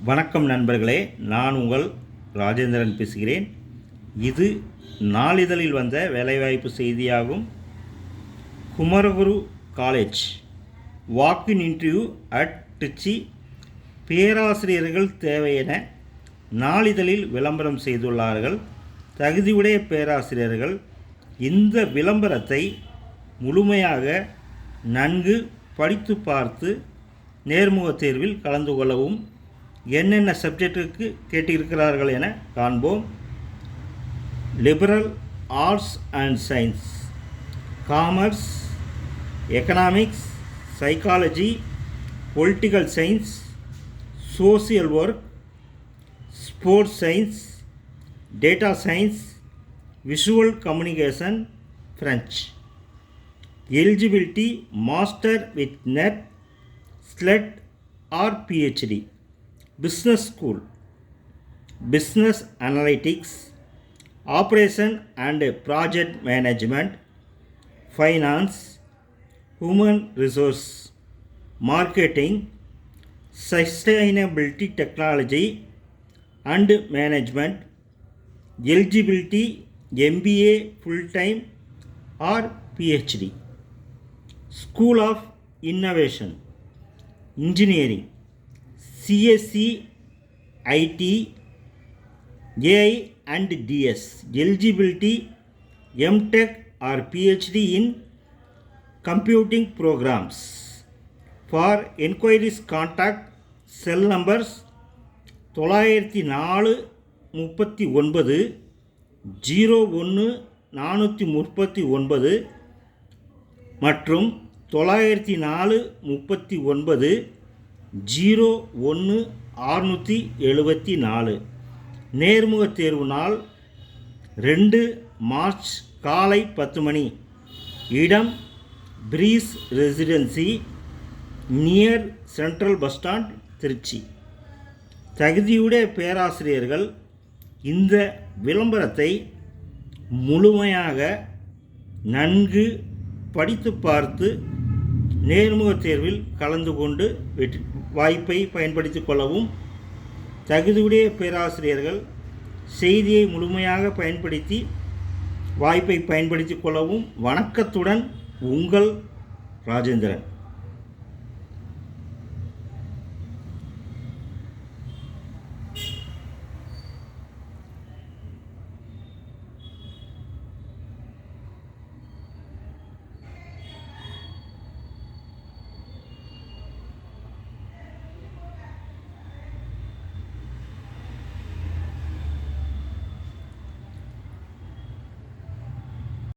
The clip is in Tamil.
வணக்கம் நண்பர்களே, நான் உங்கள் ராஜேந்திரன் பேசுகிறேன். இது நாளிதழில் வந்த வேலைவாய்ப்பு செய்தியாகும். Kumaraguru college walk in interview at Tiruchi பேராசிரியர்கள் தேவை என நாளிதழில் விளம்பரம் செய்துள்ளார்கள். தகுதியுடைய பேராசிரியர்கள் இந்த விளம்பரத்தை முழுமையாக நன்கு படித்து பார்த்து நேர்முகத் தேர்வில் கலந்து கொள்ளவும் என்னென்ன சப்ஜெக்டுக்கு கேட்டிருக்கிறார்கள் என காண்போம். Liberal arts and science, commerce, economics, psychology, political science, social work, sports science, data science, visual communication, French. Eligibility master with NET, SLET or PhD. Business School, Business Analytics, Operation and Project Management, Finance, Human Resource, Marketing, Sustainability Technology and Management. Eligibility MBA full-time or PhD. School of Innovation, Engineering, CSC, IT, AI and DS. Eligibility MTech or PhD in computing programs. For inquiries contact cell numbers 904 39 01 439 மற்றும் 904 39 01 674. நேர்முகத் தேர்வு நாள் 2 மார்ச் காலை 10 மணி. இடம் breeze residency, near central bus stand, Trichy. தகுதியுடைய பேராசிரியர்கள் இந்த விளம்பரத்தை முழுமையாக நன்கு படித்து பார்த்து நேர்முகத் தேர்வில் கலந்து கொண்டு வாய்ப்பை பயன்படுத்தி கொள்ளவும். தகுதியுடைய பேராசிரியர்கள் செய்தியை முழுமையாக பயன்படுத்தி வாய்ப்பை பயன்படுத்தி கொள்ளவும். வணக்கத்துடன் உங்கள் ராஜேந்திரன்.